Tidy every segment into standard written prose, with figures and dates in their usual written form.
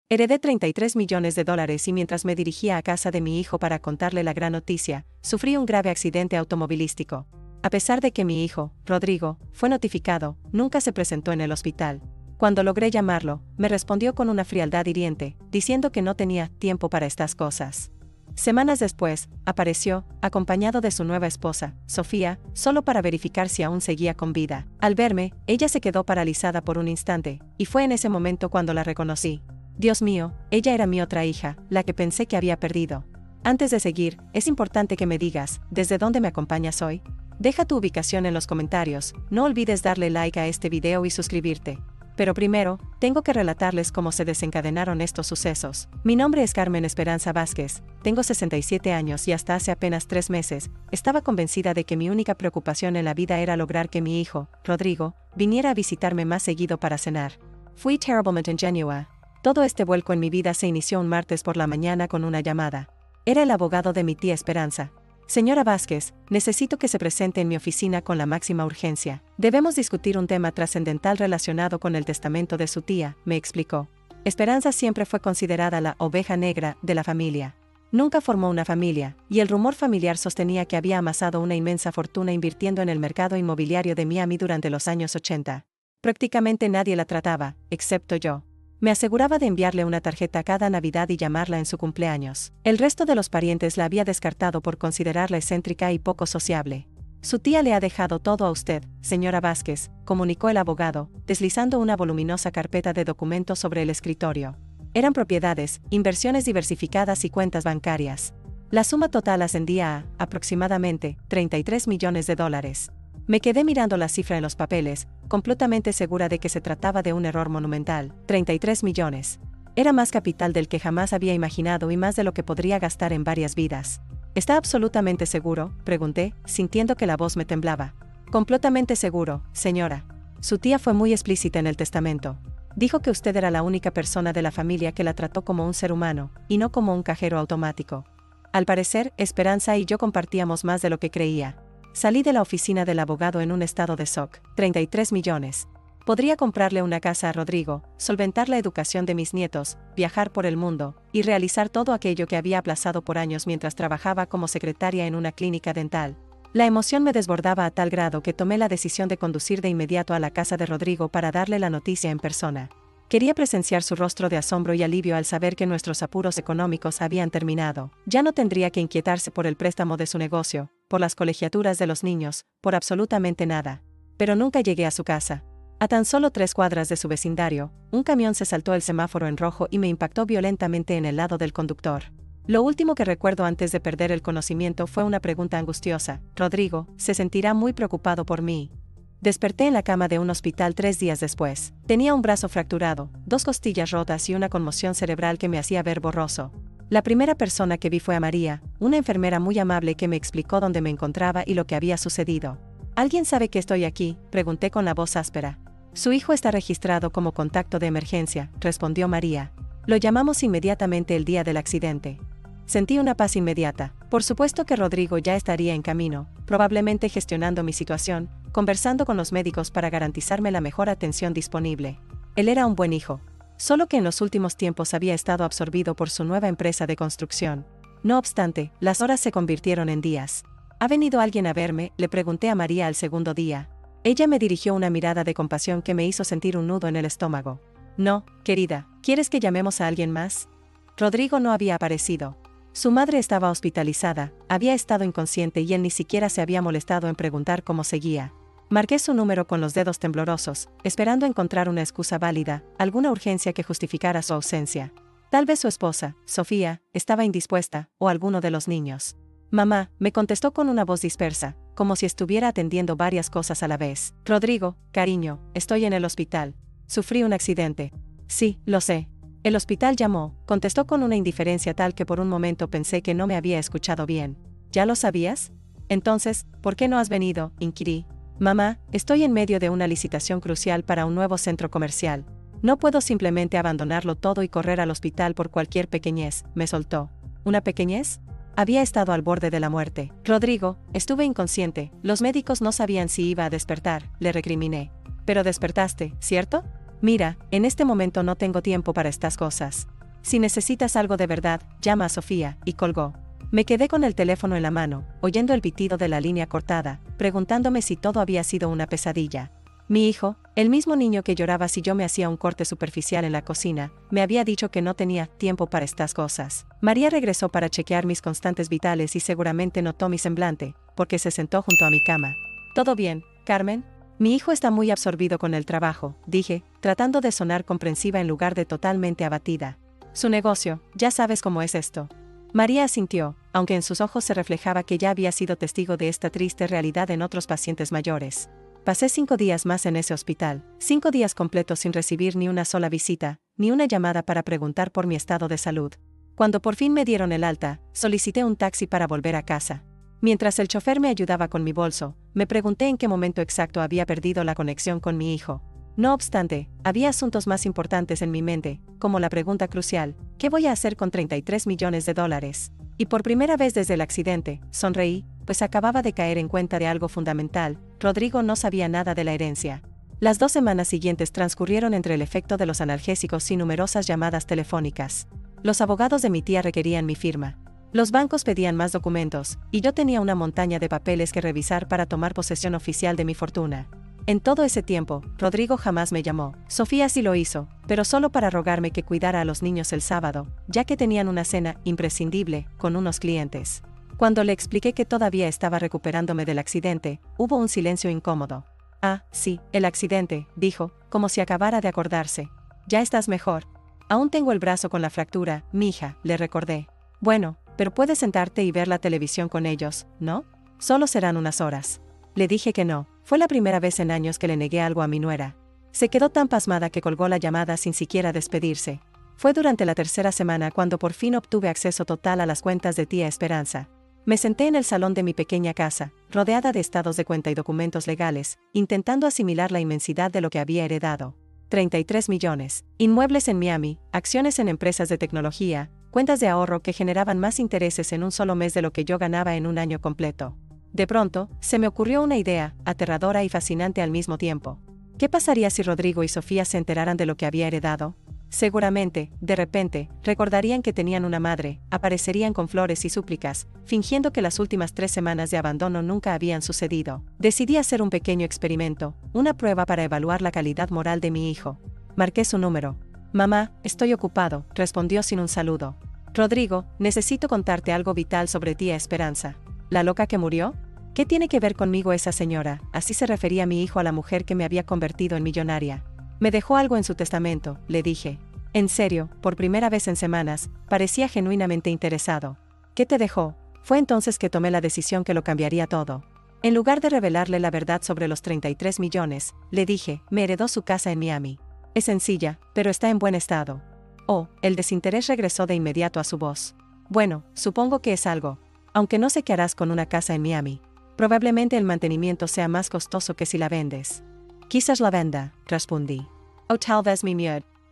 Heredé 33 millones de dólares y mientras me dirigía a casa de mi hijo para contarle la gran noticia, sufrí un grave accidente automovilístico. A pesar de que mi hijo, Rodrigo, fue notificado, nunca se presentó en el hospital. Cuando logré llamarlo, me respondió con una frialdad hiriente, diciendo que no tenía tiempo para estas cosas. Semanas después, apareció, acompañado de su nueva esposa, Sofía, solo para verificar si aún seguía con vida. Al verme, ella se quedó paralizada por un instante, y fue en ese momento cuando la reconocí. Dios mío, ella era mi otra hija, la que pensé que había perdido. Antes de seguir, es importante que me digas, ¿desde dónde me acompañas hoy? Deja tu ubicación en los comentarios, no olvides darle like a este video y suscribirte. Pero primero, tengo que relatarles cómo se desencadenaron estos sucesos. Mi nombre es Carmen Esperanza Vázquez, tengo 67 años y hasta hace apenas 3 meses, estaba convencida de que mi única preocupación en la vida era lograr que mi hijo, Rodrigo, viniera a visitarme más seguido para cenar. Fui terriblemente ingenua. Todo este vuelco en mi vida se inició un martes por la mañana con una llamada. Era el abogado de mi tía Esperanza. Señora Vázquez, necesito que se presente en mi oficina con la máxima urgencia. Debemos discutir un tema trascendental relacionado con el testamento de su tía, me explicó. Esperanza siempre fue considerada la oveja negra de la familia. Nunca formó una familia, y el rumor familiar sostenía que había amasado una inmensa fortuna invirtiendo en el mercado inmobiliario de Miami durante los años 80. Prácticamente nadie la trataba, excepto yo. Me aseguraba de enviarle una tarjeta cada Navidad y llamarla en su cumpleaños. El resto de los parientes la había descartado por considerarla excéntrica y poco sociable. Su tía le ha dejado todo a usted, señora Vázquez, comunicó el abogado, deslizando una voluminosa carpeta de documentos sobre el escritorio. Eran propiedades, inversiones diversificadas y cuentas bancarias. La suma total ascendía a, aproximadamente, 33 millones de dólares. Me quedé mirando la cifra en los papeles, completamente segura de que se trataba de un error monumental. 33 millones. Era más capital del que jamás había imaginado y más de lo que podría gastar en varias vidas. ¿Está absolutamente seguro?, pregunté, sintiendo que la voz me temblaba. Completamente seguro, señora. Su tía fue muy explícita en el testamento. Dijo que usted era la única persona de la familia que la trató como un ser humano, y no como un cajero automático. Al parecer, Esperanza y yo compartíamos más de lo que creía. Salí de la oficina del abogado en un estado de shock. 33 millones. Podría comprarle una casa a Rodrigo, solventar la educación de mis nietos, viajar por el mundo, y realizar todo aquello que había aplazado por años mientras trabajaba como secretaria en una clínica dental. La emoción me desbordaba a tal grado que tomé la decisión de conducir de inmediato a la casa de Rodrigo para darle la noticia en persona. Quería presenciar su rostro de asombro y alivio al saber que nuestros apuros económicos habían terminado. Ya no tendría que inquietarse por el préstamo de su negocio, por las colegiaturas de los niños, por absolutamente nada. Pero nunca llegué a su casa. A tan solo 3 cuadras de su vecindario, un camión se saltó el semáforo en rojo y me impactó violentamente en el lado del conductor. Lo último que recuerdo antes de perder el conocimiento fue una pregunta angustiosa. Rodrigo, ¿se sentirá muy preocupado por mí? Desperté en la cama de un hospital 3 días después. Tenía un brazo fracturado, 2 costillas rotas y una conmoción cerebral que me hacía ver borroso. La primera persona que vi fue a María, una enfermera muy amable que me explicó dónde me encontraba y lo que había sucedido. ¿Alguien sabe que estoy aquí?, pregunté con la voz áspera. Su hijo está registrado como contacto de emergencia, respondió María. Lo llamamos inmediatamente el día del accidente. Sentí una paz inmediata. Por supuesto que Rodrigo ya estaría en camino, probablemente gestionando mi situación, conversando con los médicos para garantizarme la mejor atención disponible. Él era un buen hijo. Solo que en los últimos tiempos había estado absorbido por su nueva empresa de construcción. No obstante, las horas se convirtieron en días. ¿Ha venido alguien a verme?, le pregunté a María al segundo día. Ella me dirigió una mirada de compasión que me hizo sentir un nudo en el estómago. No, querida, ¿quieres que llamemos a alguien más? Rodrigo no había aparecido. Su madre estaba hospitalizada, había estado inconsciente y él ni siquiera se había molestado en preguntar cómo seguía. Marqué su número con los dedos temblorosos, esperando encontrar una excusa válida, alguna urgencia que justificara su ausencia. Tal vez su esposa, Sofía, estaba indispuesta, o alguno de los niños. Mamá, me contestó con una voz dispersa, como si estuviera atendiendo varias cosas a la vez. Rodrigo, cariño, estoy en el hospital. Sufrí un accidente. Sí, lo sé. El hospital llamó, contestó con una indiferencia tal que por un momento pensé que no me había escuchado bien. ¿Ya lo sabías? Entonces, ¿por qué no has venido?, inquirí. Mamá, estoy en medio de una licitación crucial para un nuevo centro comercial. No puedo simplemente abandonarlo todo y correr al hospital por cualquier pequeñez, me soltó. ¿Una pequeñez? Había estado al borde de la muerte. Rodrigo, estuve inconsciente, los médicos no sabían si iba a despertar, le recriminé. Pero despertaste, ¿cierto? Mira, en este momento no tengo tiempo para estas cosas. Si necesitas algo de verdad, llama a Sofía, y colgó. Me quedé con el teléfono en la mano, oyendo el pitido de la línea cortada, preguntándome si todo había sido una pesadilla. Mi hijo, el mismo niño que lloraba si yo me hacía un corte superficial en la cocina, me había dicho que no tenía tiempo para estas cosas. María regresó para chequear mis constantes vitales y seguramente notó mi semblante, porque se sentó junto a mi cama. ¿Todo bien, Carmen? Mi hijo está muy absorbido con el trabajo, dije, tratando de sonar comprensiva en lugar de totalmente abatida. Su negocio, ya sabes cómo es esto. María asintió, aunque en sus ojos se reflejaba que ya había sido testigo de esta triste realidad en otros pacientes mayores. Pasé 5 días más en ese hospital, 5 días completos sin recibir ni una sola visita, ni una llamada para preguntar por mi estado de salud. Cuando por fin me dieron el alta, solicité un taxi para volver a casa. Mientras el chofer me ayudaba con mi bolso, me pregunté en qué momento exacto había perdido la conexión con mi hijo. No obstante, había asuntos más importantes en mi mente, como la pregunta crucial, ¿qué voy a hacer con 33 millones de dólares? Y por primera vez desde el accidente, sonreí, pues acababa de caer en cuenta de algo fundamental: Rodrigo no sabía nada de la herencia. Las 2 semanas siguientes transcurrieron entre el efecto de los analgésicos y numerosas llamadas telefónicas. Los abogados de mi tía requerían mi firma. Los bancos pedían más documentos, y yo tenía una montaña de papeles que revisar para tomar posesión oficial de mi fortuna. En todo ese tiempo, Rodrigo jamás me llamó. Sofía sí lo hizo, pero solo para rogarme que cuidara a los niños el sábado, ya que tenían una cena imprescindible con unos clientes. Cuando le expliqué que todavía estaba recuperándome del accidente, hubo un silencio incómodo. Ah, sí, el accidente, dijo, como si acabara de acordarse. Ya estás mejor. Aún tengo el brazo con la fractura, mija, le recordé. Bueno, pero puedes sentarte y ver la televisión con ellos, ¿no? Solo serán unas horas. Le dije que no. Fue la primera vez en años que le negué algo a mi nuera. Se quedó tan pasmada que colgó la llamada sin siquiera despedirse. Fue durante la 3ª semana cuando por fin obtuve acceso total a las cuentas de tía Esperanza. Me senté en el salón de mi pequeña casa, rodeada de estados de cuenta y documentos legales, intentando asimilar la inmensidad de lo que había heredado. 33 millones, inmuebles en Miami, acciones en empresas de tecnología, cuentas de ahorro que generaban más intereses en un solo mes de lo que yo ganaba en un año completo. De pronto, se me ocurrió una idea, aterradora y fascinante al mismo tiempo. ¿Qué pasaría si Rodrigo y Sofía se enteraran de lo que había heredado? Seguramente, de repente, recordarían que tenían una madre, aparecerían con flores y súplicas, fingiendo que las últimas 3 semanas de abandono nunca habían sucedido. Decidí hacer un pequeño experimento, una prueba para evaluar la calidad moral de mi hijo. Marqué su número. Mamá, estoy ocupado, respondió sin un saludo. Rodrigo, necesito contarte algo vital sobre tía Esperanza. ¿La loca que murió? ¿Qué tiene que ver conmigo esa señora? Así se refería mi hijo a la mujer que me había convertido en millonaria. Me dejó algo en su testamento, le dije. En serio, por primera vez en semanas, parecía genuinamente interesado. ¿Qué te dejó? Fue entonces que tomé la decisión que lo cambiaría todo. En lugar de revelarle la verdad sobre los 33 millones, le dije, me heredó su casa en Miami. Es sencilla, pero está en buen estado. Oh, el desinterés regresó de inmediato a su voz. Bueno, supongo que es algo. Aunque no sé qué harás con una casa en Miami. Probablemente el mantenimiento sea más costoso que si la vendes. Quizás la venda, respondí. O tal vez me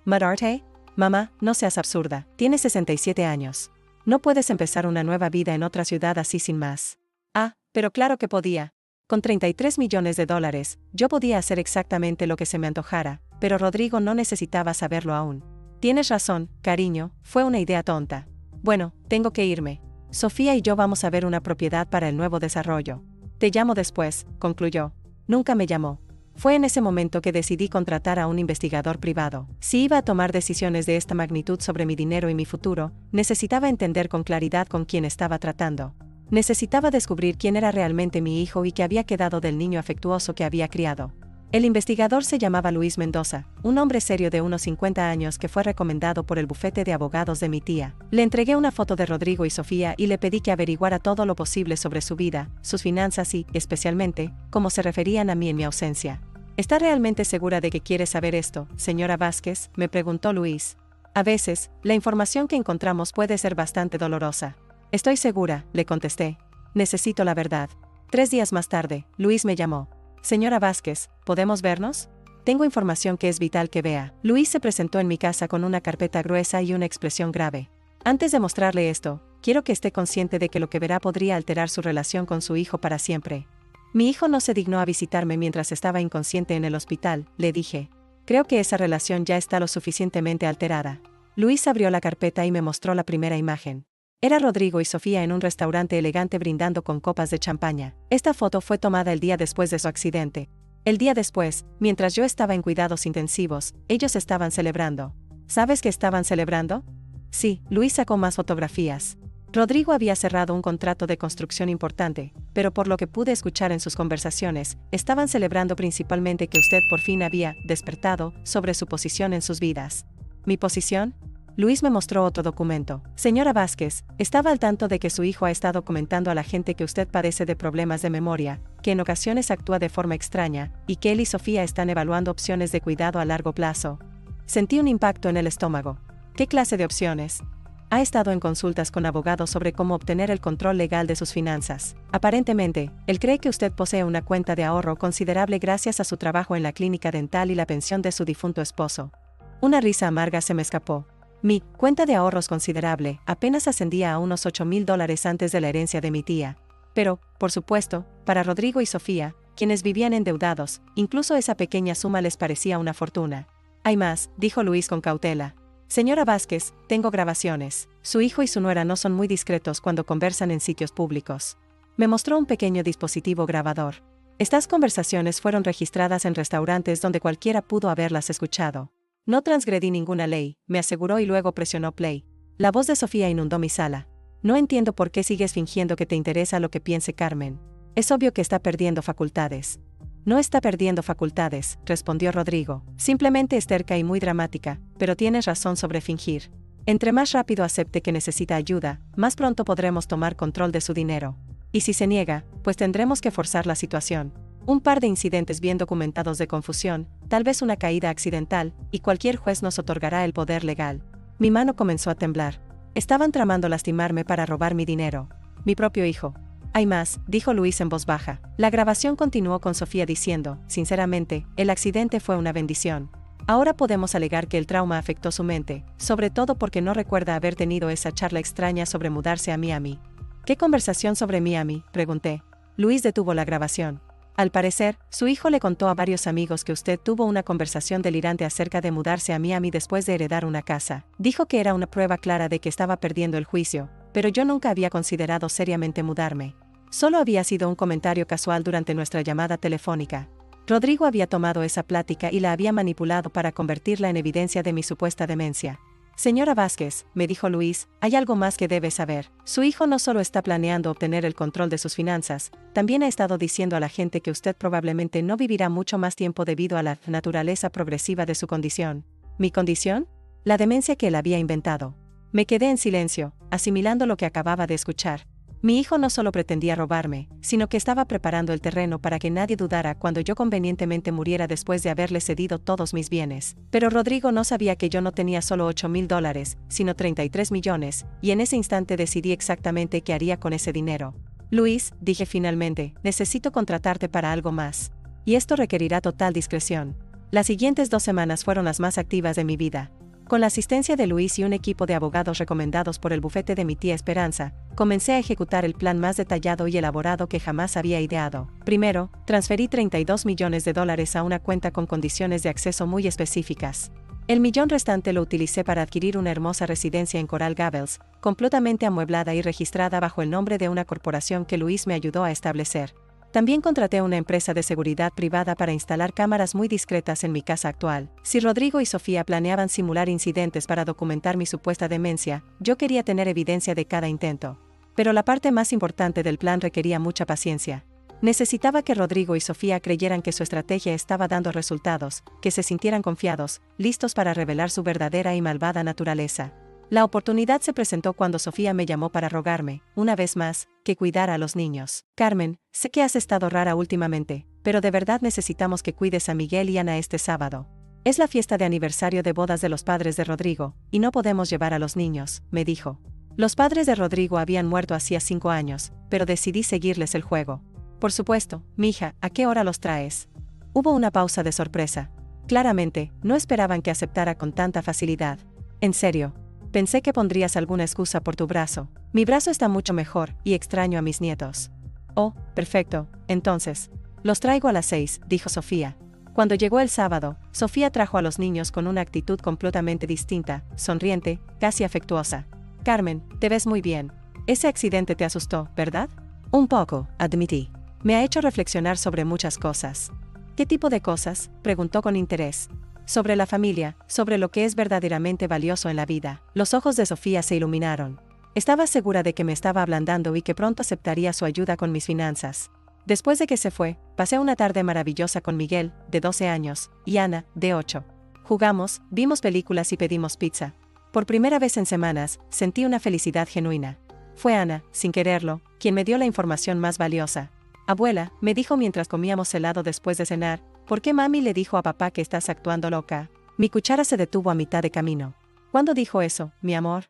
mudarte. Mamá, no seas absurda, tienes 67 años. No puedes empezar una nueva vida en otra ciudad así sin más. Ah, pero claro que podía. Con 33 millones de dólares, yo podía hacer exactamente lo que se me antojara, pero Rodrigo no necesitaba saberlo aún. Tienes razón, cariño, fue una idea tonta. Bueno, tengo que irme. Sofía y yo vamos a ver una propiedad para el nuevo desarrollo. Te llamo después, concluyó. Nunca me llamó. Fue en ese momento que decidí contratar a un investigador privado. Si iba a tomar decisiones de esta magnitud sobre mi dinero y mi futuro, necesitaba entender con claridad con quién estaba tratando. Necesitaba descubrir quién era realmente mi hijo y qué había quedado del niño afectuoso que había criado. El investigador se llamaba Luis Mendoza, un hombre serio de unos 50 años que fue recomendado por el bufete de abogados de mi tía. Le entregué una foto de Rodrigo y Sofía y le pedí que averiguara todo lo posible sobre su vida, sus finanzas y, especialmente, cómo se referían a mí en mi ausencia. ¿Está realmente segura de que quiere saber esto, señora Vázquez?, me preguntó Luis. A veces, la información que encontramos puede ser bastante dolorosa. Estoy segura, le contesté. Necesito la verdad. 3 días más tarde, Luis me llamó. Señora Vázquez, ¿podemos vernos? Tengo información que es vital que vea. Luis se presentó en mi casa con una carpeta gruesa y una expresión grave. Antes de mostrarle esto, quiero que esté consciente de que lo que verá podría alterar su relación con su hijo para siempre. Mi hijo no se dignó a visitarme mientras estaba inconsciente en el hospital, le dije. Creo que esa relación ya está lo suficientemente alterada. Luis abrió la carpeta y me mostró la primera imagen. Era Rodrigo y Sofía en un restaurante elegante brindando con copas de champaña. Esta foto fue tomada el día después de su accidente. El día después, mientras yo estaba en cuidados intensivos, ellos estaban celebrando. ¿Sabes qué estaban celebrando? Sí, Luis sacó más fotografías. Rodrigo había cerrado un contrato de construcción importante, pero por lo que pude escuchar en sus conversaciones, estaban celebrando principalmente que usted por fin había despertado sobre su posición en sus vidas. ¿Mi posición? Luis me mostró otro documento. Señora Vázquez, estaba al tanto de que su hijo ha estado comentando a la gente que usted padece de problemas de memoria, que en ocasiones actúa de forma extraña, y que él y Sofía están evaluando opciones de cuidado a largo plazo. Sentí un impacto en el estómago. ¿Qué clase de opciones? Ha estado en consultas con abogados sobre cómo obtener el control legal de sus finanzas. Aparentemente, él cree que usted posee una cuenta de ahorro considerable gracias a su trabajo en la clínica dental y la pensión de su difunto esposo. Una risa amarga se me escapó. Mi cuenta de ahorros considerable apenas ascendía a unos $8,000 antes de la herencia de mi tía. Pero, por supuesto, para Rodrigo y Sofía, quienes vivían endeudados, incluso esa pequeña suma les parecía una fortuna. Hay más, dijo Luis con cautela. Señora Vázquez, tengo grabaciones. Su hijo y su nuera no son muy discretos cuando conversan en sitios públicos. Me mostró un pequeño dispositivo grabador. Estas conversaciones fueron registradas en restaurantes donde cualquiera pudo haberlas escuchado. No transgredí ninguna ley, me aseguró y luego presionó play. La voz de Sofía inundó mi sala. No entiendo por qué sigues fingiendo que te interesa lo que piense Carmen. Es obvio que está perdiendo facultades. No está perdiendo facultades, respondió Rodrigo. Simplemente es terca y muy dramática, pero tienes razón sobre fingir. Entre más rápido acepte que necesita ayuda, más pronto podremos tomar control de su dinero. Y si se niega, pues tendremos que forzar la situación. Un par de incidentes bien documentados de confusión, tal vez una caída accidental, y cualquier juez nos otorgará el poder legal. Mi mano comenzó a temblar. Estaban tramando lastimarme para robar mi dinero. Mi propio hijo. Hay más, dijo Luis en voz baja. La grabación continuó con Sofía diciendo, sinceramente, el accidente fue una bendición. Ahora podemos alegar que el trauma afectó su mente, sobre todo porque no recuerda haber tenido esa charla extraña sobre mudarse a Miami. ¿Qué conversación sobre Miami?, pregunté. Luis detuvo la grabación. Al parecer, su hijo le contó a varios amigos que usted tuvo una conversación delirante acerca de mudarse a Miami después de heredar una casa. Dijo que era una prueba clara de que estaba perdiendo el juicio, pero yo nunca había considerado seriamente mudarme. Solo había sido un comentario casual durante nuestra llamada telefónica. Rodrigo había tomado esa plática y la había manipulado para convertirla en evidencia de mi supuesta demencia. Señora Vázquez, me dijo Luis, hay algo más que debe saber. Su hijo no solo está planeando obtener el control de sus finanzas, también ha estado diciendo a la gente que usted probablemente no vivirá mucho más tiempo debido a la naturaleza progresiva de su condición. ¿Mi condición? La demencia que él había inventado. Me quedé en silencio, asimilando lo que acababa de escuchar. Mi hijo no solo pretendía robarme, sino que estaba preparando el terreno para que nadie dudara cuando yo convenientemente muriera después de haberle cedido todos mis bienes. Pero Rodrigo no sabía que yo no tenía solo $8,000, sino 33 millones, y en ese instante decidí exactamente qué haría con ese dinero. Luis, dije finalmente, necesito contratarte para algo más. Y esto requerirá total discreción. Las siguientes 2 semanas fueron las más activas de mi vida. Con la asistencia de Luis y un equipo de abogados recomendados por el bufete de mi tía Esperanza, comencé a ejecutar el plan más detallado y elaborado que jamás había ideado. Primero, transferí $32 millones a una cuenta con condiciones de acceso muy específicas. El millón restante lo utilicé para adquirir una hermosa residencia en Coral Gables, completamente amueblada y registrada bajo el nombre de una corporación que Luis me ayudó a establecer. También contraté una empresa de seguridad privada para instalar cámaras muy discretas en mi casa actual. Si Rodrigo y Sofía planeaban simular incidentes para documentar mi supuesta demencia, yo quería tener evidencia de cada intento. Pero la parte más importante del plan requería mucha paciencia. Necesitaba que Rodrigo y Sofía creyeran que su estrategia estaba dando resultados, que se sintieran confiados, listos para revelar su verdadera y malvada naturaleza. La oportunidad se presentó cuando Sofía me llamó para rogarme, una vez más, que cuidara a los niños. Carmen, sé que has estado rara últimamente, pero de verdad necesitamos que cuides a Miguel y Ana este sábado. Es la fiesta de aniversario de bodas de los padres de Rodrigo, y no podemos llevar a los niños, me dijo. Los padres de Rodrigo habían muerto hacía 5 años, pero decidí seguirles el juego. Por supuesto, mija, ¿a qué hora los traes? Hubo una pausa de sorpresa. Claramente, no esperaban que aceptara con tanta facilidad. En serio. Pensé que pondrías alguna excusa por tu brazo. Mi brazo está mucho mejor, y extraño a mis nietos. Oh, perfecto, entonces. Los traigo a las 6, dijo Sofía. Cuando llegó el sábado, Sofía trajo a los niños con una actitud completamente distinta, sonriente, casi afectuosa. Carmen, te ves muy bien. Ese accidente te asustó, ¿verdad? Un poco, admití. Me ha hecho reflexionar sobre muchas cosas. ¿Qué tipo de cosas?, preguntó con interés. Sobre la familia, sobre lo que es verdaderamente valioso en la vida. Los ojos de Sofía se iluminaron. Estaba segura de que me estaba ablandando y que pronto aceptaría su ayuda con mis finanzas. Después de que se fue, pasé una tarde maravillosa con Miguel, de 12 años, y Ana, de 8. Jugamos, vimos películas y pedimos pizza. Por primera vez en semanas, sentí una felicidad genuina. Fue Ana, sin quererlo, quien me dio la información más valiosa. Abuela, me dijo mientras comíamos helado después de cenar, ¿por qué mami le dijo a papá que estás actuando loca? Mi cuchara se detuvo a mitad de camino. ¿Cuándo dijo eso, mi amor?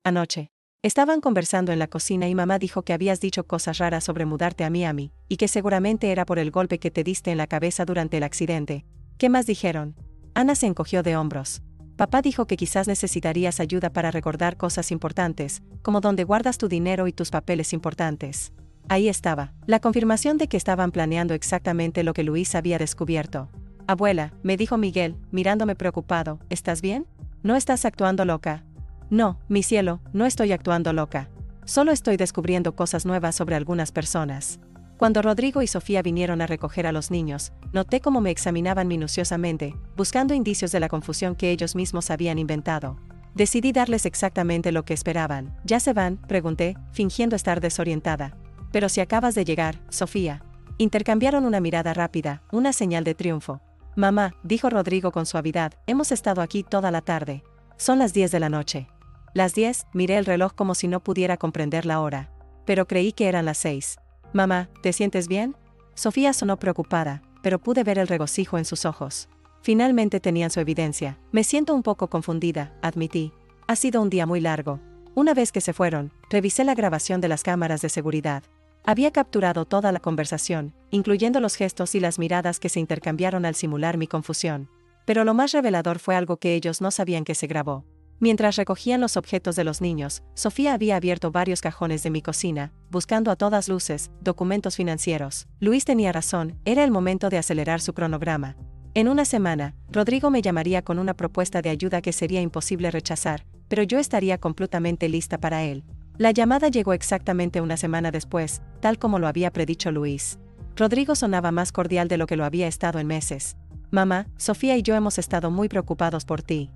Anoche. Estaban conversando en la cocina y mamá dijo que habías dicho cosas raras sobre mudarte a Miami, y que seguramente era por el golpe que te diste en la cabeza durante el accidente. ¿Qué más dijeron? Ana se encogió de hombros. Papá dijo que quizás necesitarías ayuda para recordar cosas importantes, como dónde guardas tu dinero y tus papeles importantes. Ahí estaba, la confirmación de que estaban planeando exactamente lo que Luis había descubierto. Abuela, me dijo Miguel, mirándome preocupado, ¿estás bien? ¿No estás actuando loca? No, mi cielo, no estoy actuando loca. Solo estoy descubriendo cosas nuevas sobre algunas personas. Cuando Rodrigo y Sofía vinieron a recoger a los niños, noté cómo me examinaban minuciosamente, buscando indicios de la confusión que ellos mismos habían inventado. Decidí darles exactamente lo que esperaban. ¿Ya se van?, pregunté, fingiendo estar desorientada. Pero si acabas de llegar, Sofía. Intercambiaron una mirada rápida, una señal de triunfo. Mamá, dijo Rodrigo con suavidad, hemos estado aquí toda la tarde. Son las 10 de la noche. Las 10, miré el reloj como si no pudiera comprender la hora. Pero creí que eran las 6. Mamá, ¿te sientes bien? Sofía sonó preocupada, pero pude ver el regocijo en sus ojos. Finalmente tenían su evidencia. Me siento un poco confundida, admití. Ha sido un día muy largo. Una vez que se fueron, revisé la grabación de las cámaras de seguridad. Había capturado toda la conversación, incluyendo los gestos y las miradas que se intercambiaron al simular mi confusión. Pero lo más revelador fue algo que ellos no sabían que se grabó. Mientras recogían los objetos de los niños, Sofía había abierto varios cajones de mi cocina, buscando a todas luces documentos financieros. Luis tenía razón, era el momento de acelerar su cronograma. En una semana, Rodrigo me llamaría con una propuesta de ayuda que sería imposible rechazar, pero yo estaría completamente lista para él. La llamada llegó exactamente una semana después, tal como lo había predicho Luis. Rodrigo sonaba más cordial de lo que lo había estado en meses. Mamá, Sofía y yo hemos estado muy preocupados por ti.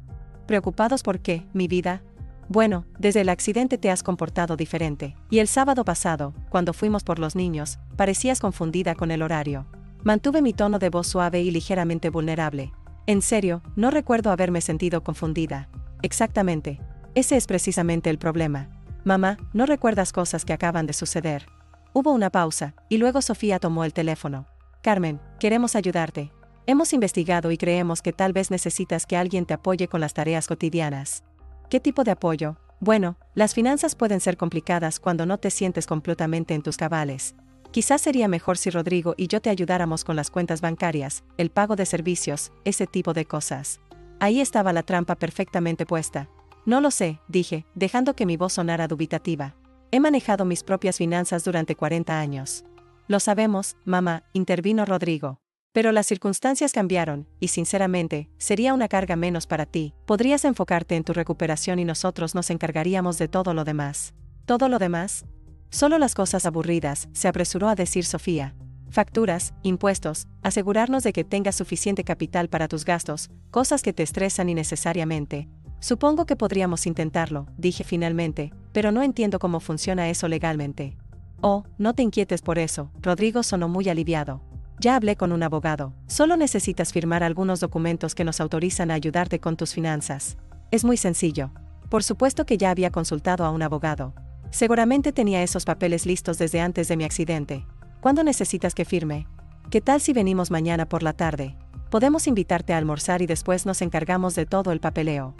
¿Preocupados por qué, mi vida? Bueno, desde el accidente te has comportado diferente, y el sábado pasado, cuando fuimos por los niños, parecías confundida con el horario. Mantuve mi tono de voz suave y ligeramente vulnerable. En serio, no recuerdo haberme sentido confundida. Exactamente. Ese es precisamente el problema. Mamá, no recuerdas cosas que acaban de suceder. Hubo una pausa, y luego Sofía tomó el teléfono. Carmen, queremos ayudarte. Hemos investigado y creemos que tal vez necesitas que alguien te apoye con las tareas cotidianas. ¿Qué tipo de apoyo? Bueno, las finanzas pueden ser complicadas cuando no te sientes completamente en tus cabales. Quizás sería mejor si Rodrigo y yo te ayudáramos con las cuentas bancarias, el pago de servicios, ese tipo de cosas. Ahí estaba la trampa perfectamente puesta. No lo sé, dije, dejando que mi voz sonara dubitativa. He manejado mis propias finanzas durante 40 años. Lo sabemos, mamá, intervino Rodrigo. Pero las circunstancias cambiaron, y sinceramente, sería una carga menos para ti. Podrías enfocarte en tu recuperación y nosotros nos encargaríamos de todo lo demás. ¿Todo lo demás? Solo las cosas aburridas, se apresuró a decir Sofía. Facturas, impuestos, asegurarnos de que tengas suficiente capital para tus gastos, cosas que te estresan innecesariamente. Supongo que podríamos intentarlo, dije finalmente, pero no entiendo cómo funciona eso legalmente. Oh, no te inquietes por eso, Rodrigo sonó muy aliviado. Ya hablé con un abogado. Solo necesitas firmar algunos documentos que nos autorizan a ayudarte con tus finanzas. Es muy sencillo. Por supuesto que ya había consultado a un abogado. Seguramente tenía esos papeles listos desde antes de mi accidente. ¿Cuándo necesitas que firme? ¿Qué tal si venimos mañana por la tarde? Podemos invitarte a almorzar y después nos encargamos de todo el papeleo.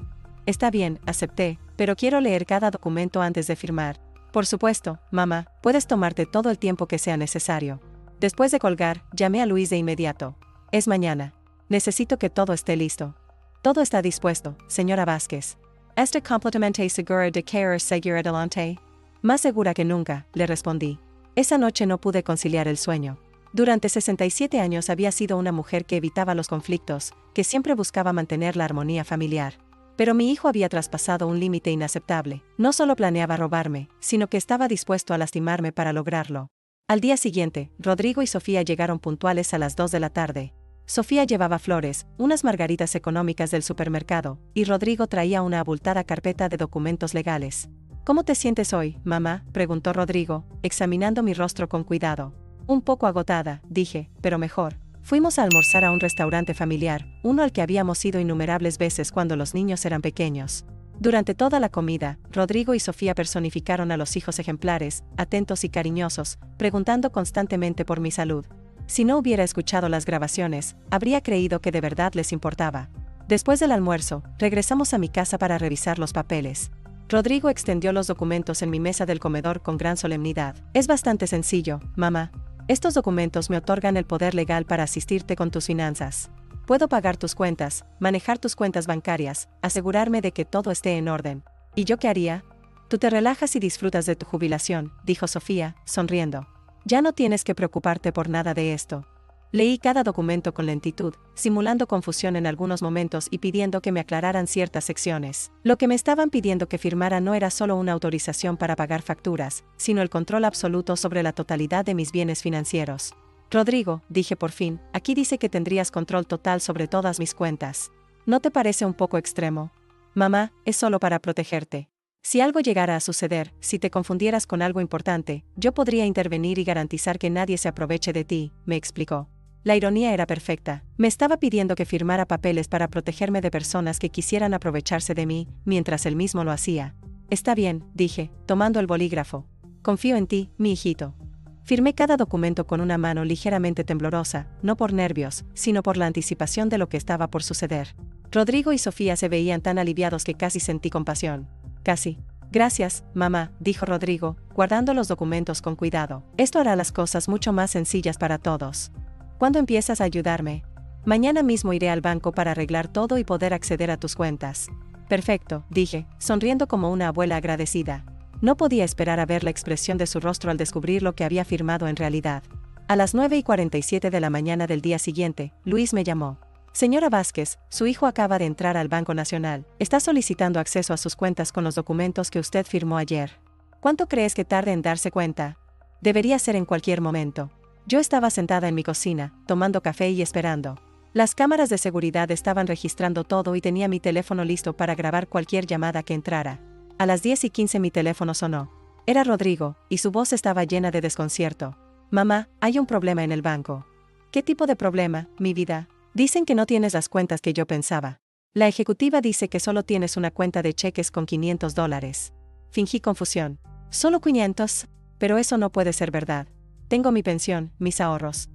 Está bien, acepté, pero quiero leer cada documento antes de firmar. Por supuesto, mamá, puedes tomarte todo el tiempo que sea necesario. Después de colgar, llamé a Luis de inmediato. Es mañana. Necesito que todo esté listo. Todo está dispuesto, señora Vázquez. ¿Está completamente segura de querer seguir adelante? Más segura que nunca, le respondí. Esa noche no pude conciliar el sueño. Durante 67 años había sido una mujer que evitaba los conflictos, que siempre buscaba mantener la armonía familiar. Pero mi hijo había traspasado un límite inaceptable. No solo planeaba robarme, sino que estaba dispuesto a lastimarme para lograrlo. Al día siguiente, Rodrigo y Sofía llegaron puntuales a las 2 de la tarde. Sofía llevaba flores, unas margaritas económicas del supermercado, y Rodrigo traía una abultada carpeta de documentos legales. ¿Cómo te sientes hoy, mamá?, preguntó Rodrigo, examinando mi rostro con cuidado. Un poco agotada, dije, pero mejor. Fuimos a almorzar a un restaurante familiar, uno al que habíamos ido innumerables veces cuando los niños eran pequeños. Durante toda la comida, Rodrigo y Sofía personificaron a los hijos ejemplares, atentos y cariñosos, preguntando constantemente por mi salud. Si no hubiera escuchado las grabaciones, habría creído que de verdad les importaba. Después del almuerzo, regresamos a mi casa para revisar los papeles. Rodrigo extendió los documentos en mi mesa del comedor con gran solemnidad. Es bastante sencillo, mamá. Estos documentos me otorgan el poder legal para asistirte con tus finanzas. Puedo pagar tus cuentas, manejar tus cuentas bancarias, asegurarme de que todo esté en orden. ¿Y yo qué haría? Tú te relajas y disfrutas de tu jubilación, dijo Sofía, sonriendo. Ya no tienes que preocuparte por nada de esto. Leí cada documento con lentitud, simulando confusión en algunos momentos y pidiendo que me aclararan ciertas secciones. Lo que me estaban pidiendo que firmara no era solo una autorización para pagar facturas, sino el control absoluto sobre la totalidad de mis bienes financieros. Rodrigo, dije por fin, aquí dice que tendrías control total sobre todas mis cuentas. ¿No te parece un poco extremo? Mamá, es solo para protegerte. Si algo llegara a suceder, si te confundieras con algo importante, yo podría intervenir y garantizar que nadie se aproveche de ti, me explicó. La ironía era perfecta. Me estaba pidiendo que firmara papeles para protegerme de personas que quisieran aprovecharse de mí, mientras él mismo lo hacía. Está bien, dije, tomando el bolígrafo. Confío en ti, mi hijito. Firmé cada documento con una mano ligeramente temblorosa, no por nervios, sino por la anticipación de lo que estaba por suceder. Rodrigo y Sofía se veían tan aliviados que casi sentí compasión. Casi. Gracias, mamá, dijo Rodrigo, guardando los documentos con cuidado. Esto hará las cosas mucho más sencillas para todos. ¿Cuándo empiezas a ayudarme? Mañana mismo iré al banco para arreglar todo y poder acceder a tus cuentas. Perfecto, dije, sonriendo como una abuela agradecida. No podía esperar a ver la expresión de su rostro al descubrir lo que había firmado en realidad. A las 9:47 de la mañana del día siguiente, Luis me llamó. Señora Vázquez, su hijo acaba de entrar al Banco Nacional. Está solicitando acceso a sus cuentas con los documentos que usted firmó ayer. ¿Cuánto crees que tarde en darse cuenta? Debería ser en cualquier momento. Yo estaba sentada en mi cocina, tomando café y esperando. Las cámaras de seguridad estaban registrando todo y tenía mi teléfono listo para grabar cualquier llamada que entrara. A las 10:15 mi teléfono sonó. Era Rodrigo, y su voz estaba llena de desconcierto. Mamá, hay un problema en el banco. ¿Qué tipo de problema, mi vida? Dicen que no tienes las cuentas que yo pensaba. La ejecutiva dice que solo tienes una cuenta de cheques con $500. Fingí confusión. ¿Solo 500? Pero eso no puede ser verdad. Tengo mi pensión, mis ahorros.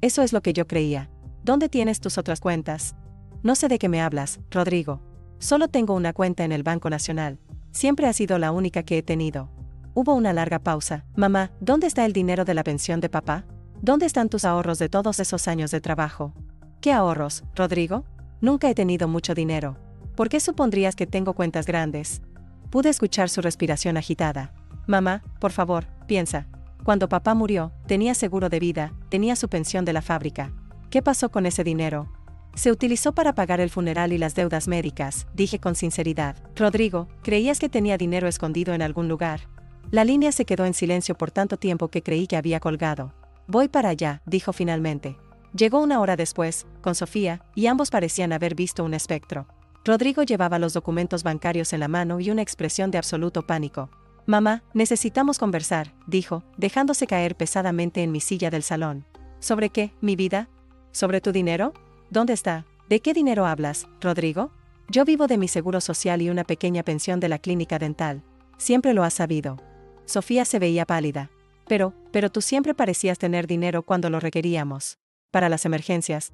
Eso es lo que yo creía. ¿Dónde tienes tus otras cuentas? No sé de qué me hablas, Rodrigo. Solo tengo una cuenta en el Banco Nacional. Siempre ha sido la única que he tenido. Hubo una larga pausa. Mamá, ¿dónde está el dinero de la pensión de papá? ¿Dónde están tus ahorros de todos esos años de trabajo? ¿Qué ahorros, Rodrigo? Nunca he tenido mucho dinero. ¿Por qué supondrías que tengo cuentas grandes? Pude escuchar su respiración agitada. Mamá, por favor, piensa. Cuando papá murió, tenía seguro de vida, tenía su pensión de la fábrica. ¿Qué pasó con ese dinero? Se utilizó para pagar el funeral y las deudas médicas, dije con sinceridad. Rodrigo, ¿creías que tenía dinero escondido en algún lugar? La línea se quedó en silencio por tanto tiempo que creí que había colgado. Voy para allá, dijo finalmente. Llegó una hora después, con Sofía, y ambos parecían haber visto un espectro. Rodrigo llevaba los documentos bancarios en la mano y una expresión de absoluto pánico. Mamá, necesitamos conversar, dijo, dejándose caer pesadamente en mi silla del salón. ¿Sobre qué, mi vida? ¿Sobre tu dinero? ¿Dónde está? ¿De qué dinero hablas, Rodrigo? Yo vivo de mi seguro social y una pequeña pensión de la clínica dental. Siempre lo has sabido. Sofía se veía pálida. Pero tú siempre parecías tener dinero cuando lo requeríamos. Para las emergencias.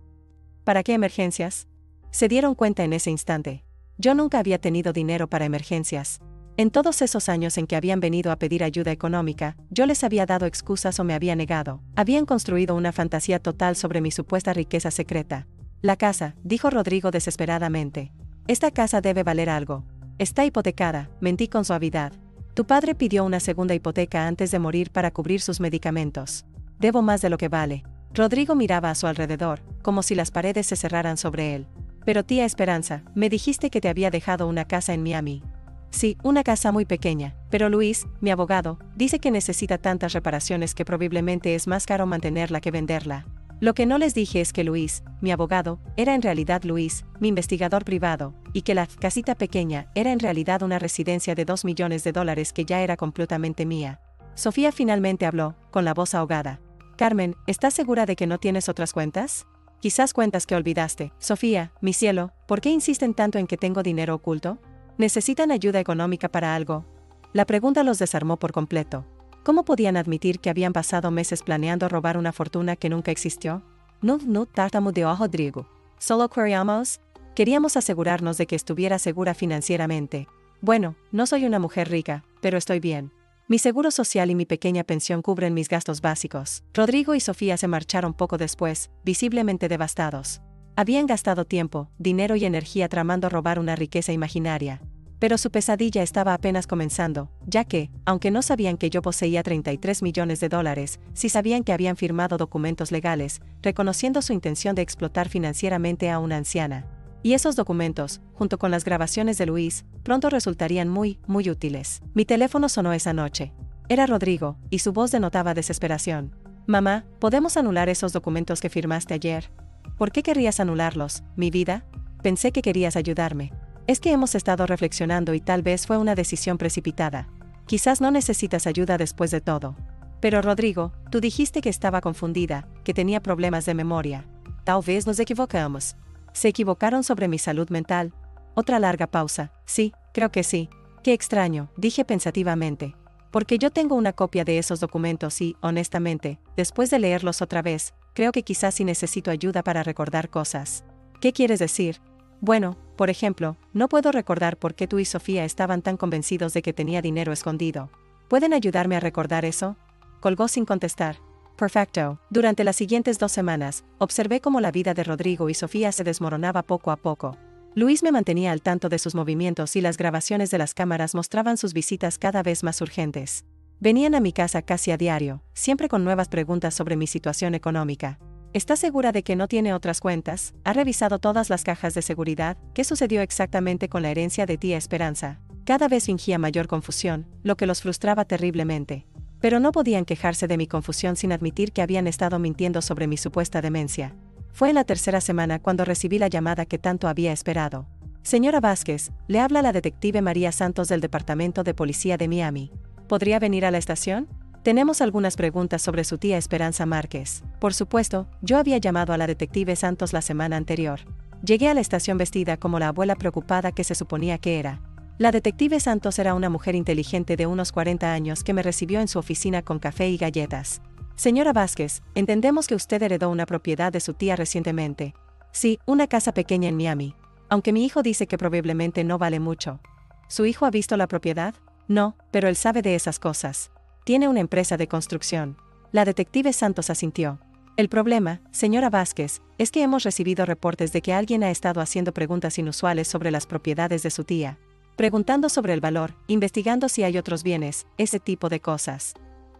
¿Para qué emergencias? Se dieron cuenta en ese instante. Yo nunca había tenido dinero para emergencias. En todos esos años en que habían venido a pedir ayuda económica, yo les había dado excusas o me había negado. Habían construido una fantasía total sobre mi supuesta riqueza secreta. La casa, dijo Rodrigo desesperadamente. Esta casa debe valer algo. Está hipotecada, mentí con suavidad. Tu padre pidió una segunda hipoteca antes de morir para cubrir sus medicamentos. Debo más de lo que vale. Rodrigo miraba a su alrededor, como si las paredes se cerraran sobre él. Pero tía Esperanza, me dijiste que te había dejado una casa en Miami. Sí, una casa muy pequeña, pero Luis, mi abogado, dice que necesita tantas reparaciones que probablemente es más caro mantenerla que venderla. Lo que no les dije es que Luis, mi abogado, era en realidad Luis, mi investigador privado, y que la casita pequeña era en realidad una residencia de $2 millones que ya era completamente mía. Sofía finalmente habló, con la voz ahogada. Carmen, ¿estás segura de que no tienes otras cuentas? Quizás cuentas que olvidaste. Sofía, mi cielo, ¿por qué insisten tanto en que tengo dinero oculto? ¿Necesitan ayuda económica para algo? La pregunta los desarmó por completo. ¿Cómo podían admitir que habían pasado meses planeando robar una fortuna que nunca existió? No, tartamudeó Rodrigo. ¿Solo queríamos? Queríamos asegurarnos de que estuviera segura financieramente. Bueno, no soy una mujer rica, pero estoy bien. Mi seguro social y mi pequeña pensión cubren mis gastos básicos. Rodrigo y Sofía se marcharon poco después, visiblemente devastados. Habían gastado tiempo, dinero y energía tramando robar una riqueza imaginaria. Pero su pesadilla estaba apenas comenzando, ya que, aunque no sabían que yo poseía $33 millones, sí sabían que habían firmado documentos legales, reconociendo su intención de explotar financieramente a una anciana. Y esos documentos, junto con las grabaciones de Luis, pronto resultarían muy útiles. Mi teléfono sonó esa noche. Era Rodrigo, y su voz denotaba desesperación. Mamá, ¿podemos anular esos documentos que firmaste ayer? ¿Por qué querrías anularlos, mi vida? Pensé que querías ayudarme. Es que hemos estado reflexionando y tal vez fue una decisión precipitada. Quizás no necesitas ayuda después de todo. Pero Rodrigo, tú dijiste que estaba confundida, que tenía problemas de memoria. Tal vez nos equivocamos. ¿Se equivocaron sobre mi salud mental? Otra larga pausa. Sí, creo que sí. Qué extraño, dije pensativamente. Porque yo tengo una copia de esos documentos y, honestamente, después de leerlos otra vez, creo que quizás sí necesito ayuda para recordar cosas. ¿Qué quieres decir? Bueno, por ejemplo, no puedo recordar por qué tú y Sofía estaban tan convencidos de que tenía dinero escondido. ¿Pueden ayudarme a recordar eso? Colgó sin contestar. Perfecto. Durante las siguientes 2 semanas, observé cómo la vida de Rodrigo y Sofía se desmoronaba poco a poco. Luis me mantenía al tanto de sus movimientos y las grabaciones de las cámaras mostraban sus visitas cada vez más urgentes. Venían a mi casa casi a diario, siempre con nuevas preguntas sobre mi situación económica. ¿Está segura de que no tiene otras cuentas? ¿Ha revisado todas las cajas de seguridad? ¿Qué sucedió exactamente con la herencia de tía Esperanza? Cada vez fingía mayor confusión, lo que los frustraba terriblemente. Pero no podían quejarse de mi confusión sin admitir que habían estado mintiendo sobre mi supuesta demencia. Fue en la 3ª semana cuando recibí la llamada que tanto había esperado. Señora Vázquez, le habla la detective María Santos del Departamento de Policía de Miami. ¿Podría venir a la estación? Tenemos algunas preguntas sobre su tía Esperanza Márquez. Por supuesto, yo había llamado a la detective Santos la semana anterior. Llegué a la estación vestida como la abuela preocupada que se suponía que era. La detective Santos era una mujer inteligente de unos 40 años que me recibió en su oficina con café y galletas. Señora Vázquez, entendemos que usted heredó una propiedad de su tía recientemente. Sí, una casa pequeña en Miami. Aunque mi hijo dice que probablemente no vale mucho. ¿Su hijo ha visto la propiedad? No, pero él sabe de esas cosas. Tiene una empresa de construcción. La detective Santos asintió. El problema, señora Vázquez, es que hemos recibido reportes de que alguien ha estado haciendo preguntas inusuales sobre las propiedades de su tía. Preguntando sobre el valor, investigando si hay otros bienes, ese tipo de cosas.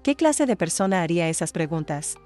¿Qué clase de persona haría esas preguntas?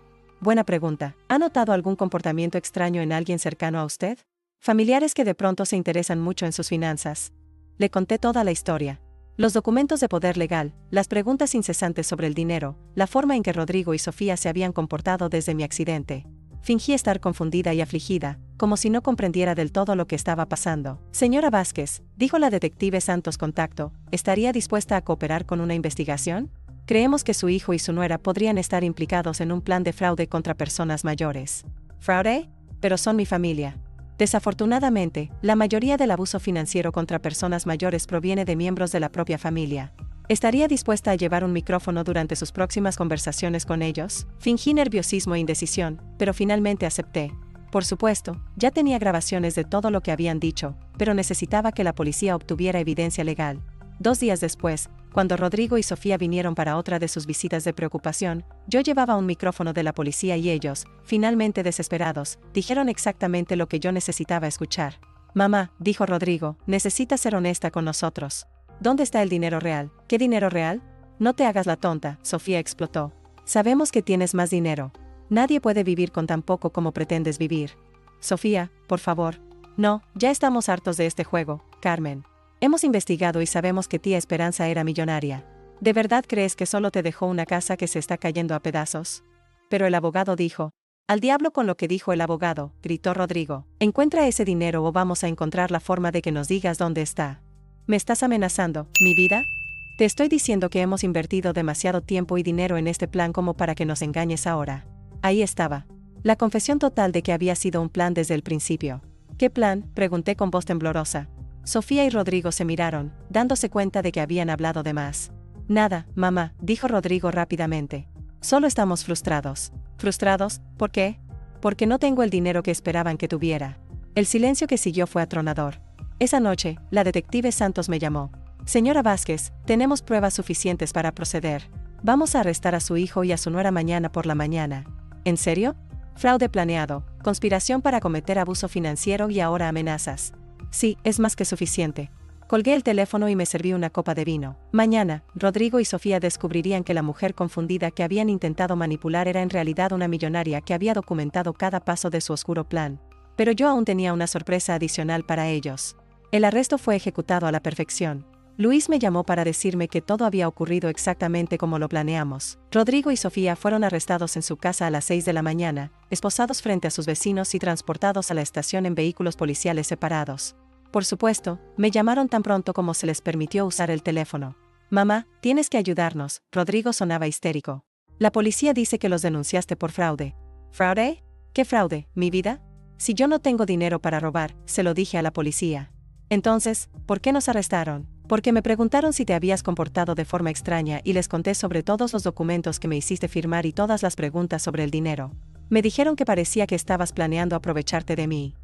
Buena pregunta. ¿Ha notado algún comportamiento extraño en alguien cercano a usted? Familiares que de pronto se interesan mucho en sus finanzas. Le conté toda la historia. Los documentos de poder legal, las preguntas incesantes sobre el dinero, la forma en que Rodrigo y Sofía se habían comportado desde mi accidente. Fingí estar confundida y afligida, como si no comprendiera del todo lo que estaba pasando. Señora Vázquez, dijo la detective Santos Contacto, ¿estaría dispuesta a cooperar con una investigación? Creemos que su hijo y su nuera podrían estar implicados en un plan de fraude contra personas mayores. ¿Fraude? Pero son mi familia. Desafortunadamente, la mayoría del abuso financiero contra personas mayores proviene de miembros de la propia familia. ¿Estaría dispuesta a llevar un micrófono durante sus próximas conversaciones con ellos? Fingí nerviosismo e indecisión, pero finalmente acepté. Por supuesto, ya tenía grabaciones de todo lo que habían dicho, pero necesitaba que la policía obtuviera evidencia legal. 2 días después, cuando Rodrigo y Sofía vinieron para otra de sus visitas de preocupación, yo llevaba un micrófono de la policía y ellos, finalmente desesperados, dijeron exactamente lo que yo necesitaba escuchar. Mamá, dijo Rodrigo, necesitas ser honesta con nosotros. ¿Dónde está el dinero real? ¿Qué dinero real? No te hagas la tonta, Sofía explotó. Sabemos que tienes más dinero. Nadie puede vivir con tan poco como pretendes vivir. Sofía, por favor. No, ya estamos hartos de este juego, Carmen. Hemos investigado y sabemos que tía Esperanza era millonaria. ¿De verdad crees que solo te dejó una casa que se está cayendo a pedazos? Pero el abogado dijo. Al diablo con lo que dijo el abogado, gritó Rodrigo. Encuentra ese dinero o vamos a encontrar la forma de que nos digas dónde está. ¿Me estás amenazando, mi vida? Te estoy diciendo que hemos invertido demasiado tiempo y dinero en este plan como para que nos engañes ahora. Ahí estaba. La confesión total de que había sido un plan desde el principio. ¿Qué plan?, pregunté con voz temblorosa. Sofía y Rodrigo se miraron, dándose cuenta de que habían hablado de más. Nada, mamá, dijo Rodrigo rápidamente. Solo estamos frustrados. ¿Frustrados? ¿Por qué? Porque no tengo el dinero que esperaban que tuviera. El silencio que siguió fue atronador. Esa noche, la detective Santos me llamó. Señora Vázquez, tenemos pruebas suficientes para proceder. Vamos a arrestar a su hijo y a su nuera mañana por la mañana. ¿En serio? Fraude planeado, conspiración para cometer abuso financiero y ahora amenazas. Sí, es más que suficiente. Colgué el teléfono y me serví una copa de vino. Mañana, Rodrigo y Sofía descubrirían que la mujer confundida que habían intentado manipular era en realidad una millonaria que había documentado cada paso de su oscuro plan. Pero yo aún tenía una sorpresa adicional para ellos. El arresto fue ejecutado a la perfección. Luis me llamó para decirme que todo había ocurrido exactamente como lo planeamos. Rodrigo y Sofía fueron arrestados en su casa a las 6 de la mañana, esposados frente a sus vecinos y transportados a la estación en vehículos policiales separados. Por supuesto, me llamaron tan pronto como se les permitió usar el teléfono. Mamá, tienes que ayudarnos, Rodrigo sonaba histérico. La policía dice que los denunciaste por fraude. ¿Fraude? ¿Qué fraude, mi vida? Si yo no tengo dinero para robar, se lo dije a la policía. Entonces, ¿por qué nos arrestaron? Porque me preguntaron si te habías comportado de forma extraña y les conté sobre todos los documentos que me hiciste firmar y todas las preguntas sobre el dinero. Me dijeron que parecía que estabas planeando aprovecharte de mí.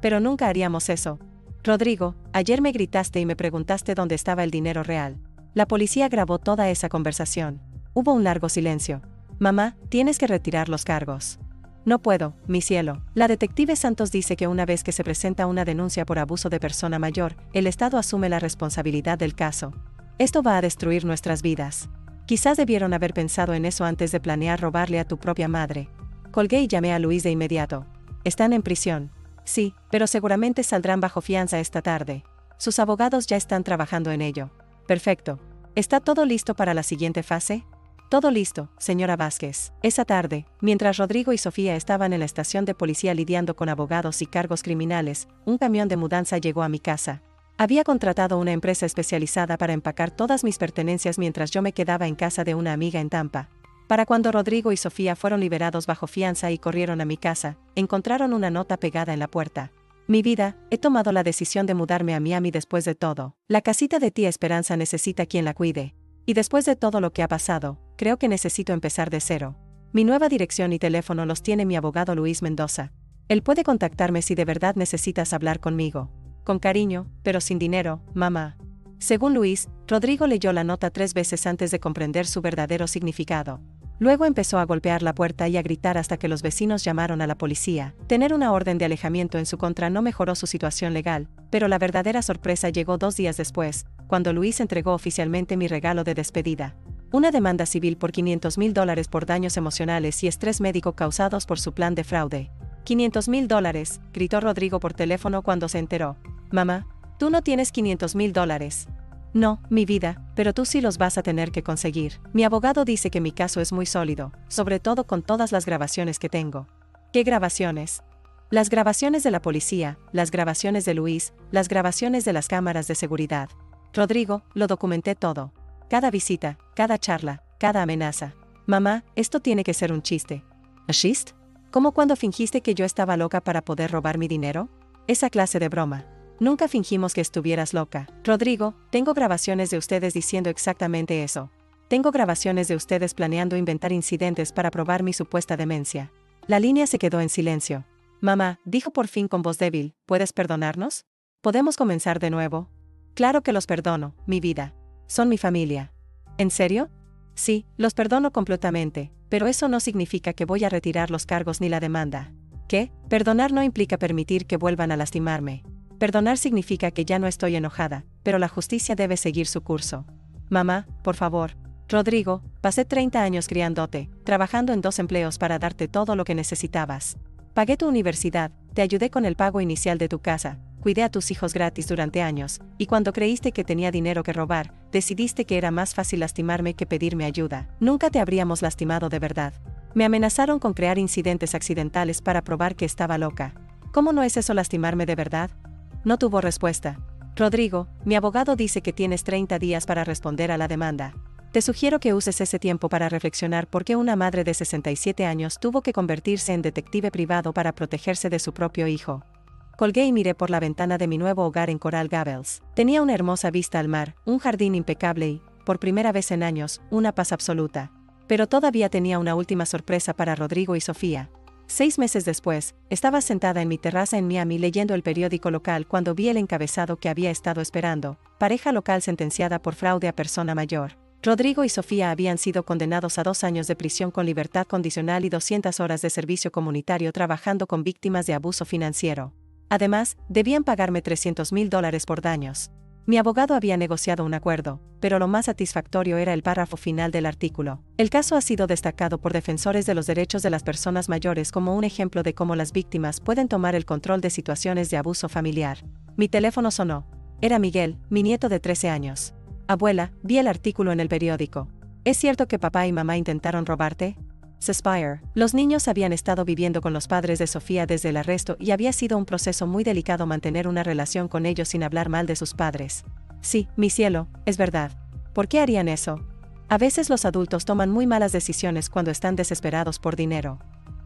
Pero nunca haríamos eso. Rodrigo, ayer me gritaste y me preguntaste dónde estaba el dinero real. La policía grabó toda esa conversación. Hubo un largo silencio. Mamá, tienes que retirar los cargos. No puedo, mi cielo. La detective Santos dice que una vez que se presenta una denuncia por abuso de persona mayor, el Estado asume la responsabilidad del caso. Esto va a destruir nuestras vidas. Quizás debieron haber pensado en eso antes de planear robarle a tu propia madre. Colgué y llamé a Luis de inmediato. Están en prisión. Sí, pero seguramente saldrán bajo fianza esta tarde. Sus abogados ya están trabajando en ello. Perfecto. ¿Está todo listo para la siguiente fase? Todo listo, señora Vázquez. Esa tarde, mientras Rodrigo y Sofía estaban en la estación de policía lidiando con abogados y cargos criminales, un camión de mudanza llegó a mi casa. Había contratado una empresa especializada para empacar todas mis pertenencias mientras yo me quedaba en casa de una amiga en Tampa. Para cuando Rodrigo y Sofía fueron liberados bajo fianza y corrieron a mi casa, encontraron una nota pegada en la puerta. Mi vida, he tomado la decisión de mudarme a Miami después de todo. La casita de tía Esperanza necesita quien la cuide. Y después de todo lo que ha pasado, creo que necesito empezar de cero. Mi nueva dirección y teléfono los tiene mi abogado Luis Mendoza. Él puede contactarme si de verdad necesitas hablar conmigo. Con cariño, pero sin dinero, mamá. Según Luis, Rodrigo leyó la nota 3 veces antes de comprender su verdadero significado. Luego empezó a golpear la puerta y a gritar hasta que los vecinos llamaron a la policía. Tener una orden de alejamiento en su contra no mejoró su situación legal, pero la verdadera sorpresa llegó 2 días después, cuando Luis entregó oficialmente mi regalo de despedida. Una demanda civil por $500,000 por daños emocionales y estrés médico causados por su plan de fraude. $500,000, gritó Rodrigo por teléfono cuando se enteró. Mamá, tú no tienes $500,000. No, mi vida, pero tú sí los vas a tener que conseguir. Mi abogado dice que mi caso es muy sólido, sobre todo con todas las grabaciones que tengo. ¿Qué grabaciones? Las grabaciones de la policía, las grabaciones de Luis, las grabaciones de las cámaras de seguridad. Rodrigo, lo documenté todo. Cada visita, cada charla, cada amenaza. Mamá, esto tiene que ser un chiste. ¿Un chiste? ¿Cómo cuando fingiste que yo estaba loca para poder robar mi dinero? Esa clase de broma. Nunca fingimos que estuvieras loca. Rodrigo, tengo grabaciones de ustedes diciendo exactamente eso. Tengo grabaciones de ustedes planeando inventar incidentes para probar mi supuesta demencia. La línea se quedó en silencio. Mamá, dijo por fin con voz débil, ¿puedes perdonarnos? ¿Podemos comenzar de nuevo? Claro que los perdono, mi vida. Son mi familia. ¿En serio? Sí, los perdono completamente, pero eso no significa que voy a retirar los cargos ni la demanda. ¿Qué? Perdonar no implica permitir que vuelvan a lastimarme. Perdonar significa que ya no estoy enojada, pero la justicia debe seguir su curso. Mamá, por favor. Rodrigo, pasé 30 años criándote, trabajando en 2 empleos para darte todo lo que necesitabas. Pagué tu universidad, te ayudé con el pago inicial de tu casa, cuidé a tus hijos gratis durante años, y cuando creíste que tenía dinero que robar, decidiste que era más fácil lastimarme que pedirme ayuda. Nunca te habríamos lastimado de verdad. Me amenazaron con crear incidentes accidentales para probar que estaba loca. ¿Cómo no es eso lastimarme de verdad? No tuvo respuesta. Rodrigo, mi abogado dice que tienes 30 días para responder a la demanda. Te sugiero que uses ese tiempo para reflexionar por qué una madre de 67 años tuvo que convertirse en detective privado para protegerse de su propio hijo. Colgué y miré por la ventana de mi nuevo hogar en Coral Gables. Tenía una hermosa vista al mar, un jardín impecable y, por primera vez en años, una paz absoluta. Pero todavía tenía una última sorpresa para Rodrigo y Sofía. 6 meses después, estaba sentada en mi terraza en Miami leyendo el periódico local cuando vi el encabezado que había estado esperando: pareja local sentenciada por fraude a persona mayor. Rodrigo y Sofía habían sido condenados a 2 años de prisión con libertad condicional y 200 horas de servicio comunitario trabajando con víctimas de abuso financiero. Además, debían pagarme $300,000 por daños. Mi abogado había negociado un acuerdo, pero lo más satisfactorio era el párrafo final del artículo. El caso ha sido destacado por defensores de los derechos de las personas mayores como un ejemplo de cómo las víctimas pueden tomar el control de situaciones de abuso familiar. Mi teléfono sonó. Era Miguel, mi nieto de 13 años. Abuela, vi el artículo en el periódico. ¿Es cierto que papá y mamá intentaron robarte? Spire. Los niños habían estado viviendo con los padres de Sofía desde el arresto y había sido un proceso muy delicado mantener una relación con ellos sin hablar mal de sus padres. Sí, mi cielo, es verdad. ¿Por qué harían eso? A veces los adultos toman muy malas decisiones cuando están desesperados por dinero.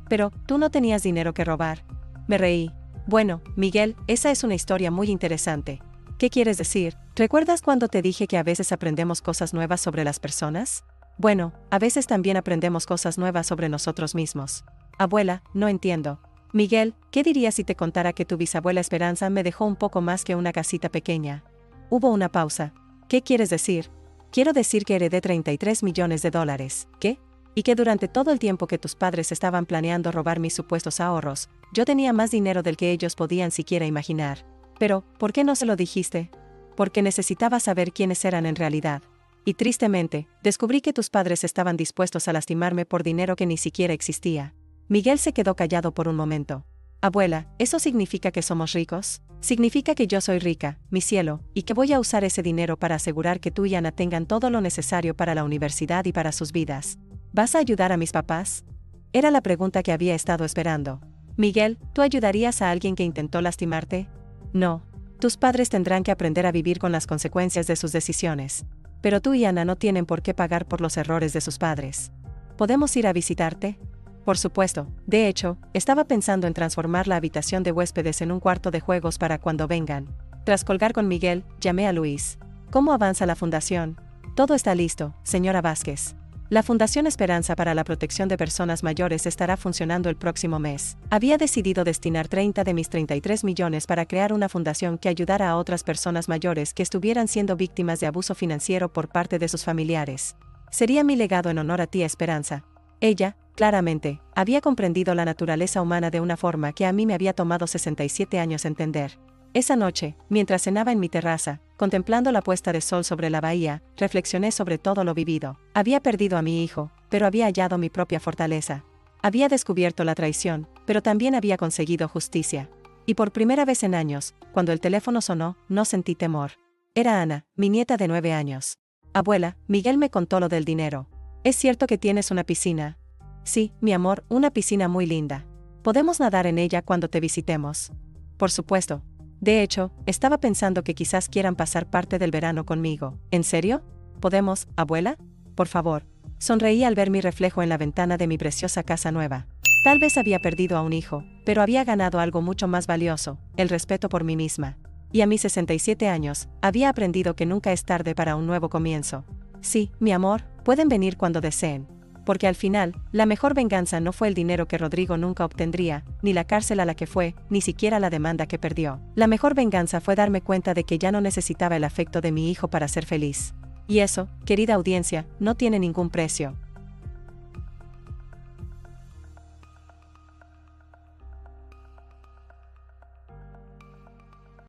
Pero, ¿tú no tenías dinero que robar? Me reí. Bueno, Miguel, esa es una historia muy interesante. ¿Qué quieres decir? ¿Recuerdas cuando te dije que a veces aprendemos cosas nuevas sobre las personas? Bueno, a veces también aprendemos cosas nuevas sobre nosotros mismos. Abuela, no entiendo. Miguel, ¿qué dirías si te contara que tu bisabuela Esperanza me dejó un poco más que una casita pequeña? Hubo una pausa. ¿Qué quieres decir? Quiero decir que heredé $33 millones. ¿Qué? Y que durante todo el tiempo que tus padres estaban planeando robar mis supuestos ahorros, yo tenía más dinero del que ellos podían siquiera imaginar. Pero, ¿por qué no se lo dijiste? Porque necesitaba saber quiénes eran en realidad. Y tristemente, descubrí que tus padres estaban dispuestos a lastimarme por dinero que ni siquiera existía. Miguel se quedó callado por un momento. Abuela, ¿eso significa que somos ricos? Significa que yo soy rica, mi cielo, y que voy a usar ese dinero para asegurar que tú y Ana tengan todo lo necesario para la universidad y para sus vidas. ¿Vas a ayudar a mis papás? Era la pregunta que había estado esperando. Miguel, ¿tú ayudarías a alguien que intentó lastimarte? No. Tus padres tendrán que aprender a vivir con las consecuencias de sus decisiones. Pero tú y Ana no tienen por qué pagar por los errores de sus padres. ¿Podemos ir a visitarte? Por supuesto. De hecho, estaba pensando en transformar la habitación de huéspedes en un cuarto de juegos para cuando vengan. Tras colgar con Miguel, llamé a Luis. ¿Cómo avanza la fundación? Todo está listo, señora Vázquez. La Fundación Esperanza para la Protección de Personas Mayores estará funcionando el próximo mes. Había decidido destinar 30 de mis 33 millones para crear una fundación que ayudara a otras personas mayores que estuvieran siendo víctimas de abuso financiero por parte de sus familiares. Sería mi legado en honor a ti, Esperanza. Ella, claramente, había comprendido la naturaleza humana de una forma que a mí me había tomado 67 años entender. Esa noche, mientras cenaba en mi terraza, contemplando la puesta de sol sobre la bahía, reflexioné sobre todo lo vivido. Había perdido a mi hijo, pero había hallado mi propia fortaleza. Había descubierto la traición, pero también había conseguido justicia. Y por primera vez en años, cuando el teléfono sonó, no sentí temor. Era Ana, mi nieta de 9 años. Abuela, Miguel me contó lo del dinero. ¿Es cierto que tienes una piscina? Sí, mi amor, una piscina muy linda. ¿Podemos nadar en ella cuando te visitemos? Por supuesto. De hecho, estaba pensando que quizás quieran pasar parte del verano conmigo. ¿En serio? ¿Podemos, abuela? Por favor. Sonreí al ver mi reflejo en la ventana de mi preciosa casa nueva. Tal vez había perdido a un hijo, pero había ganado algo mucho más valioso, el respeto por mí misma. Y a mis 67 años, había aprendido que nunca es tarde para un nuevo comienzo. Sí, mi amor, pueden venir cuando deseen. Porque al final, la mejor venganza no fue el dinero que Rodrigo nunca obtendría, ni la cárcel a la que fue, ni siquiera la demanda que perdió. La mejor venganza fue darme cuenta de que ya no necesitaba el afecto de mi hijo para ser feliz. Y eso, querida audiencia, no tiene ningún precio.